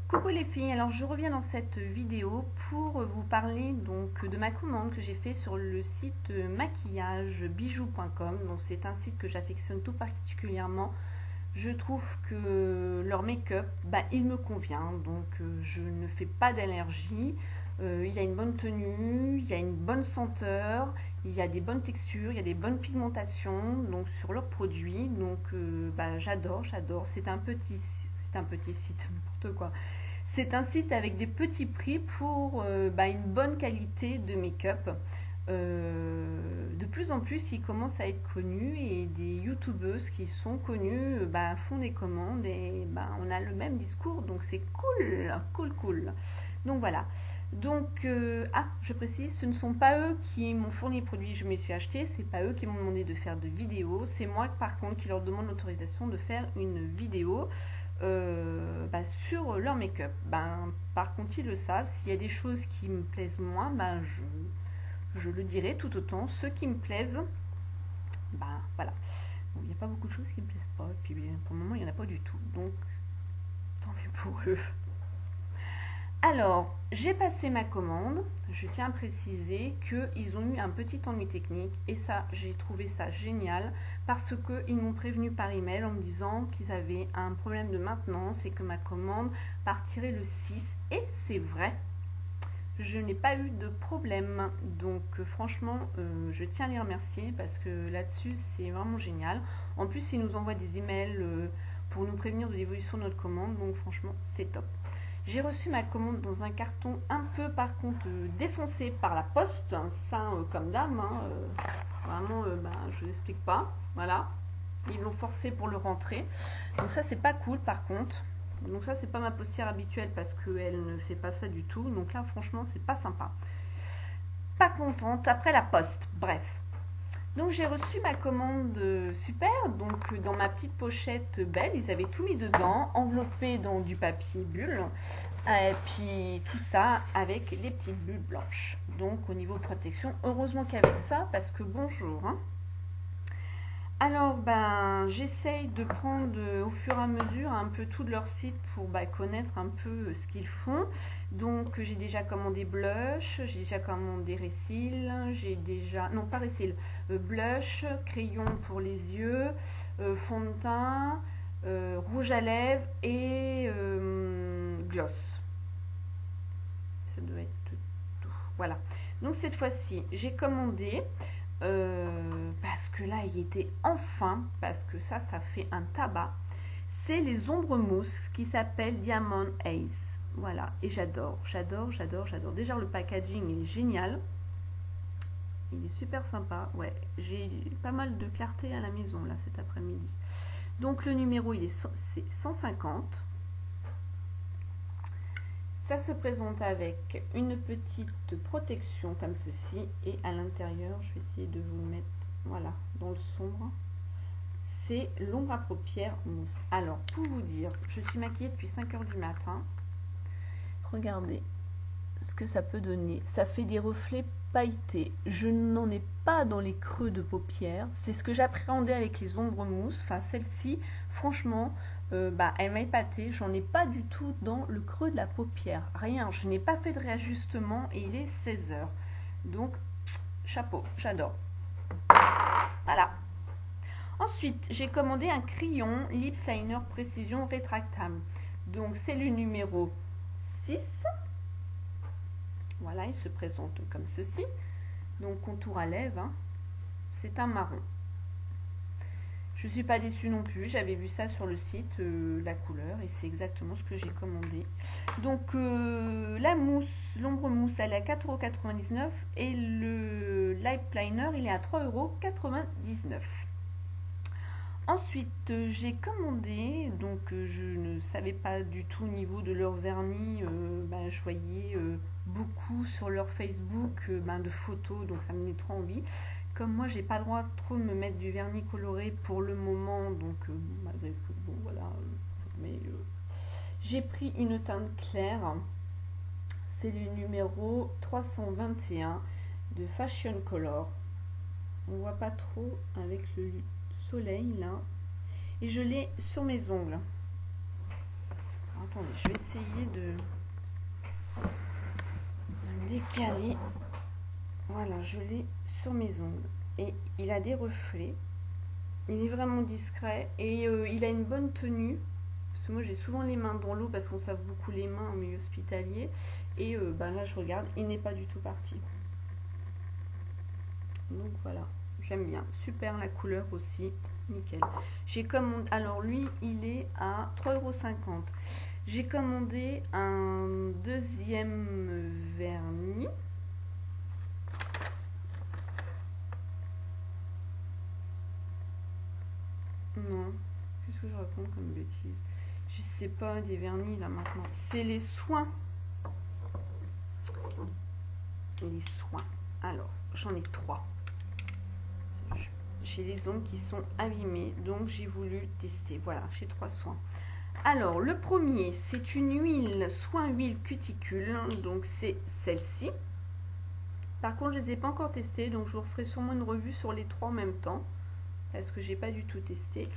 Coucou les filles, alors je reviens dans cette vidéo pour vous parler donc de ma commande que j'ai fait sur le site maquillagebijoux.com. Donc c'est un site que j'affectionne tout particulièrement. Je trouve que leur make-up, il me convient, donc je ne fais pas d'allergie. Il y a une bonne tenue, il y a une bonne senteur, il y a des bonnes textures, il y a des bonnes pigmentations donc sur leurs produits. Donc j'adore. C'est un petit site, n'importe quoi. C'est un site avec des petits prix pour une bonne qualité de make-up. De plus en plus, ils commencent à être connus et des youtubeuses qui sont connues font des commandes et on a le même discours, donc c'est cool. Donc voilà. Donc, je précise, ce ne sont pas eux qui m'ont fourni les produits que je me suis acheté, c'est pas eux qui m'ont demandé de faire de vidéos, c'est moi par contre qui leur demande l'autorisation de faire une vidéo sur leur make-up. Par contre, ils le savent. S'il y a des choses qui me plaisent moins, je le dirai tout autant. Ceux qui me plaisent, voilà. Bon, il n'y a pas beaucoup de choses qui me plaisent pas. Et puis pour le moment, il n'y en a pas du tout. Donc, tant mieux pour eux. Alors, j'ai passé ma commande. Je tiens à préciser qu'ils ont eu un petit ennui technique et ça, j'ai trouvé ça génial parce qu'ils m'ont prévenu par email en me disant qu'ils avaient un problème de maintenance et que ma commande partirait le 6. Et c'est vrai, je n'ai pas eu de problème. Donc franchement, je tiens à les remercier parce que là-dessus, c'est vraiment génial. En plus, ils nous envoient des emails pour nous prévenir de l'évolution de notre commande. Donc franchement, c'est top. J'ai reçu ma commande dans un carton un peu par contre défoncé par la poste, ça comme dame, vraiment je vous explique pas, voilà, ils l'ont forcé pour le rentrer, donc ça c'est pas cool par contre, donc ça c'est pas ma postière habituelle parce qu'elle ne fait pas ça du tout, donc là franchement c'est pas sympa, pas contente après la poste, bref. Donc j'ai reçu ma commande super, donc dans ma petite pochette belle, ils avaient tout mis dedans, enveloppé dans du papier bulle, et puis tout ça avec les petites bulles blanches. Donc au niveau protection, heureusement qu'avec ça, parce que bonjour. Alors j'essaye de prendre au fur et à mesure un peu tout de leur site pour connaître un peu ce qu'ils font. Donc j'ai déjà commandé blush, j'ai déjà commandé récil, j'ai déjà, non pas récil, blush, crayon pour les yeux, fond de teint, rouge à lèvres et gloss. Ça doit être tout. Voilà. Donc cette fois-ci, j'ai commandé parce que là, il était enfin, parce que ça fait un tabac. C'est les ombres mousse qui s'appellent Diamond Ace. Voilà, et j'adore. Déjà, le packaging, il est génial. Il est super sympa. Ouais, j'ai pas mal de clarté à la maison, là, cet après-midi. Donc, le numéro, c'est 150. Ça se présente avec une petite protection comme ceci et à l'intérieur, je vais essayer de vous le mettre, voilà, dans le sombre. C'est l'ombre à paupières mousse. Alors, pour vous dire, je suis maquillée depuis 5 h du matin. Regardez ce que ça peut donner. Ça fait des reflets pailletés. Je n'en ai pas dans les creux de paupières. C'est ce que j'appréhendais avec les ombres mousse. Enfin, celle-ci, franchement, elle m'a épatée. J'en ai pas du tout dans le creux de la paupière. Rien. Je n'ai pas fait de réajustement et il est 16 h. Donc, chapeau. J'adore. Voilà. Ensuite, j'ai commandé un crayon Lip Liner Précision rétractable. Donc, c'est le numéro 6. Voilà, il se présente comme ceci. Donc, contour à lèvres. C'est un marron. Je ne suis pas déçue non plus. J'avais vu ça sur le site, la couleur, et c'est exactement ce que j'ai commandé. Donc, la mousse, l'ombre mousse, elle est à 4,99 € et le Lip Liner, il est à 3,99 €. Ensuite, j'ai commandé, donc je ne savais pas du tout au niveau de leur vernis, je voyais beaucoup sur leur Facebook de photos, donc ça me donnait trop envie. Comme moi, j'ai pas le droit trop de me mettre du vernis coloré pour le moment, donc malgré que, bon voilà, mais j'ai pris une teinte claire, c'est le numéro 321 de Fashion Color. On voit pas trop avec le soleil là, et je l'ai sur mes ongles. Alors, attendez, je vais essayer de me décaler. Voilà, je l'ai sur mes ongles. Et il a des reflets. Il est vraiment discret. Et il a une bonne tenue. Parce que moi, j'ai souvent les mains dans l'eau parce qu'on se lave beaucoup les mains en milieu hospitalier. Et ben là, je regarde, il n'est pas du tout parti. Donc voilà, j'aime bien. Super la couleur aussi. Nickel. J'ai commandé. Alors lui, il est à 3,50 €. J'ai commandé un deuxième vernis. Non, qu'est-ce que je raconte comme bêtise? Je sais pas, des vernis là maintenant. C'est les soins. Les soins. Alors, j'en ai 3. J'ai les ongles qui sont abîmés, donc j'ai voulu tester. Voilà, j'ai 3 soins. Alors, le premier, c'est une huile, soin huile cuticule, donc c'est celle-ci. Par contre, je ne les ai pas encore testées, donc je vous referai sûrement une revue sur les 3 en même temps, parce que j'ai pas du tout testé.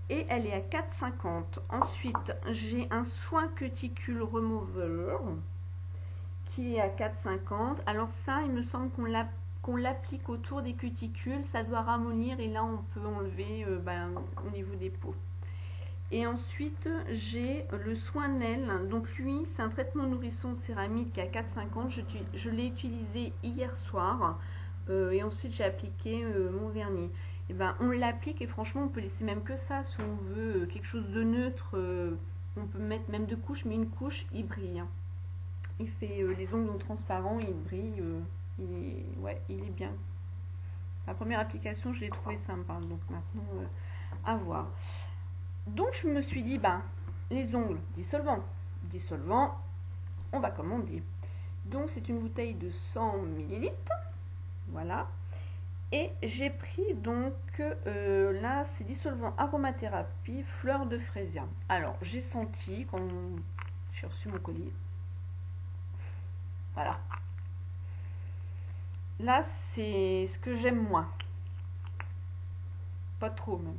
Et elle est à 4,50 €. Ensuite, j'ai un soin cuticule remover qui est à 4,50 €. Alors ça, il me semble qu'on l'applique autour des cuticules, ça doit ramollir et là on peut enlever au niveau des peaux. Et ensuite j'ai le soin Nail, donc lui c'est un traitement nourrisson céramique à 4,50 €. Je l'ai utilisé hier soir et ensuite j'ai appliqué mon vernis. Et ben on l'applique et franchement on peut laisser même que ça si on veut quelque chose de neutre. On peut mettre même 2 couches, mais une couche il brille. Il fait les ongles transparents, il brille. Il est bien. La première application, je l'ai trouvé sympa. Donc maintenant, à voir. Donc je me suis dit, les ongles dissolvant, on va commander. Donc c'est une bouteille de 100 ml. Voilà. Et j'ai pris donc, là, c'est dissolvant aromathérapie, fleur de frésia. Alors, j'ai senti quand j'ai reçu mon colis. Voilà. Là, c'est ce que j'aime moins. Pas trop, même.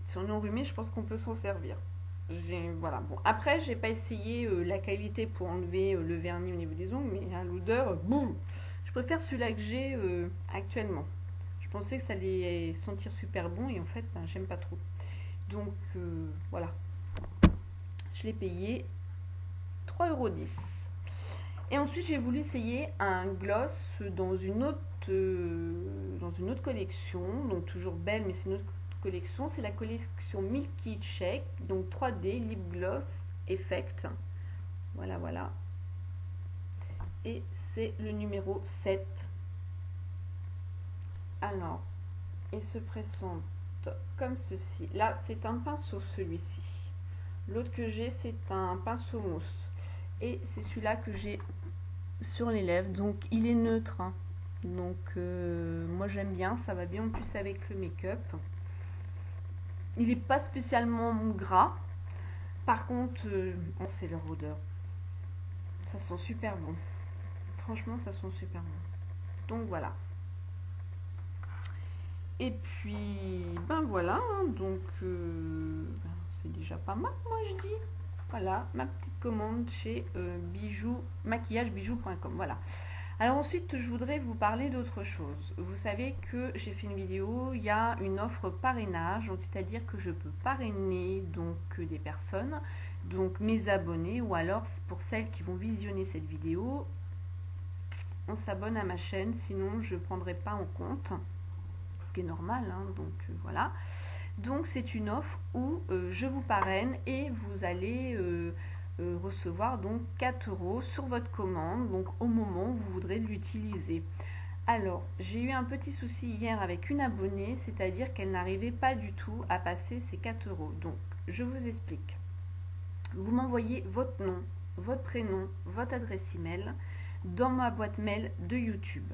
Si on est enrhumé, je pense qu'on peut s'en servir. Voilà. Bon, après, j'ai pas essayé la qualité pour enlever le vernis au niveau des ongles, mais à l'odeur, boum. Je préfère celui-là que j'ai actuellement. Je pensais que ça allait sentir super bon et en fait, j'aime pas trop. Donc, voilà. Je l'ai payé 3,10 €. Et ensuite, j'ai voulu essayer un gloss dans une autre collection. Donc, toujours belle, mais c'est une autre collection. C'est la collection Milky Shake. Donc, 3D Lip Gloss Effect. Voilà, voilà. Et c'est le numéro 7. Alors, il se présente comme ceci. Là, c'est un pinceau, celui-ci. L'autre que j'ai, c'est un pinceau mousse. Et c'est celui-là que j'ai sur les lèvres. Donc, il est neutre. Hein. Donc, moi, j'aime bien. Ça va bien en plus avec le make-up. Il n'est pas spécialement gras. Par contre, c'est leur odeur. Ça sent super bon. Franchement, ça sent super bon. Donc, voilà. Et puis, voilà. Hein, donc, c'est déjà pas mal, moi, je dis. Voilà, ma petite commande chez maquillagebijou.com. Voilà. Alors ensuite, je voudrais vous parler d'autre chose. Vous savez que j'ai fait une vidéo, il y a une offre parrainage, c'est-à-dire que je peux parrainer donc des personnes, donc mes abonnés, ou alors pour celles qui vont visionner cette vidéo, on s'abonne à ma chaîne, sinon je ne prendrai pas en compte, ce qui est normal, hein, donc voilà. Donc c'est une offre où je vous parraine et vous allez recevoir donc 4 € sur votre commande, donc au moment où vous voudrez l'utiliser. Alors, j'ai eu un petit souci hier avec une abonnée, c'est-à-dire qu'elle n'arrivait pas du tout à passer ces 4 €. Donc, je vous explique. Vous m'envoyez votre nom, votre prénom, votre adresse email dans ma boîte mail de YouTube.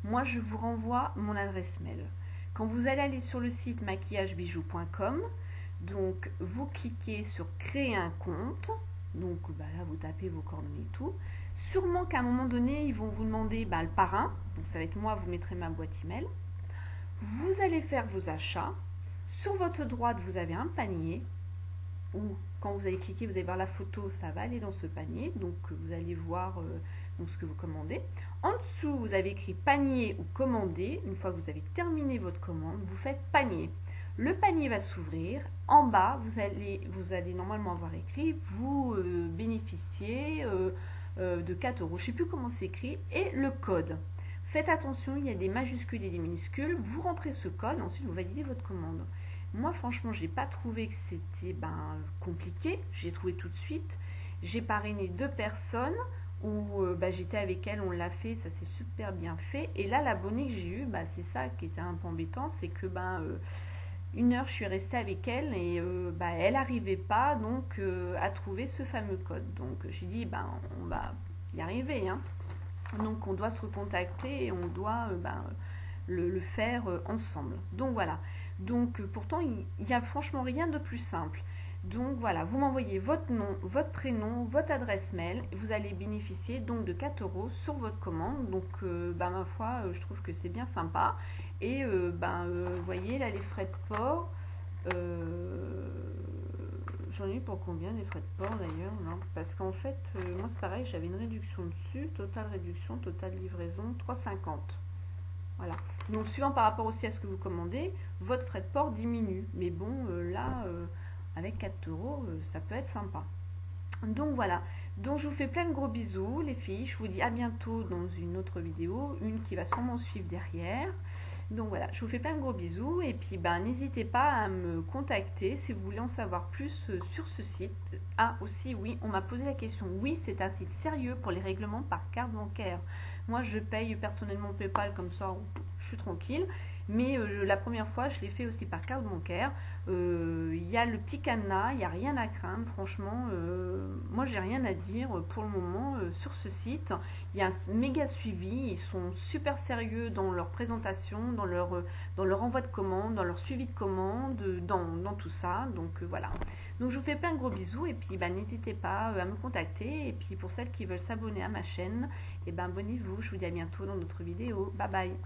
Moi, je vous renvoie mon adresse mail. Quand vous allez aller sur le site maquillagebijou.com, donc vous cliquez sur créer un compte. Donc là, vous tapez vos coordonnées et tout. Sûrement qu'à un moment donné, ils vont vous demander le parrain. Donc ça va être moi, vous mettrez ma boîte email. Vous allez faire vos achats. Sur votre droite, vous avez un panier. ou quand vous allez cliquer, vous allez voir la photo, ça va aller dans ce panier. Donc vous allez voir donc, ce que vous commandez. En dessous, vous avez écrit panier ou commander. Une fois que vous avez terminé votre commande, vous faites panier. Le panier va s'ouvrir. En bas, vous allez normalement avoir écrit vous bénéficiez de 4 euros. Je ne sais plus comment c'est écrit. Et le code. Faites attention, il y a des majuscules et des minuscules. Vous rentrez ce code, ensuite vous validez votre commande. Moi, franchement, j'ai pas trouvé que c'était compliqué. J'ai trouvé tout de suite. J'ai parrainé 2 personnes où j'étais avec elles, on l'a fait, ça s'est super bien fait. Et là, l'abonnée que j'ai eu, c'est ça qui était un peu embêtant, c'est que 1 heure, je suis restée avec elle et elle n'arrivait pas donc à trouver ce fameux code. Donc j'ai dit, on va y arriver, hein. Donc on doit se recontacter et on doit le faire ensemble. Donc voilà. Donc pourtant il n'y a franchement rien de plus simple. Donc voilà, vous m'envoyez votre nom, votre prénom, votre adresse mail. Vous allez bénéficier donc de 4 euros sur votre commande. Donc ma foi, je trouve que c'est bien sympa. Et vous voyez là les frais de port. J'en ai eu pour combien les frais de port d'ailleurs, non? Parce qu'en fait, moi c'est pareil, j'avais une réduction dessus, totale réduction, totale livraison, 3,50. Voilà. Donc suivant par rapport aussi à ce que vous commandez, votre frais de port diminue. Mais bon, là, avec 4 euros, ça peut être sympa. Donc voilà, donc je vous fais plein de gros bisous les filles, je vous dis à bientôt dans une autre vidéo, une qui va sûrement suivre derrière. Donc voilà, je vous fais plein de gros bisous et puis n'hésitez pas à me contacter si vous voulez en savoir plus sur ce site. Ah aussi oui, on m'a posé la question, oui c'est un site sérieux pour les règlements par carte bancaire. Moi je paye personnellement PayPal comme ça, je suis tranquille. Mais la première fois, je l'ai fait aussi par carte bancaire. Il y a le petit cadenas, il n'y a rien à craindre. Franchement, moi, j'ai rien à dire pour le moment sur ce site. Il y a un méga suivi. Ils sont super sérieux dans leur présentation, dans leur envoi de commande, dans leur suivi de commande, dans tout ça. Donc voilà. Donc je vous fais plein de gros bisous et puis n'hésitez pas à me contacter. Et puis pour celles qui veulent s'abonner à ma chaîne, abonnez-vous. Je vous dis à bientôt dans d'autres vidéos. Bye bye.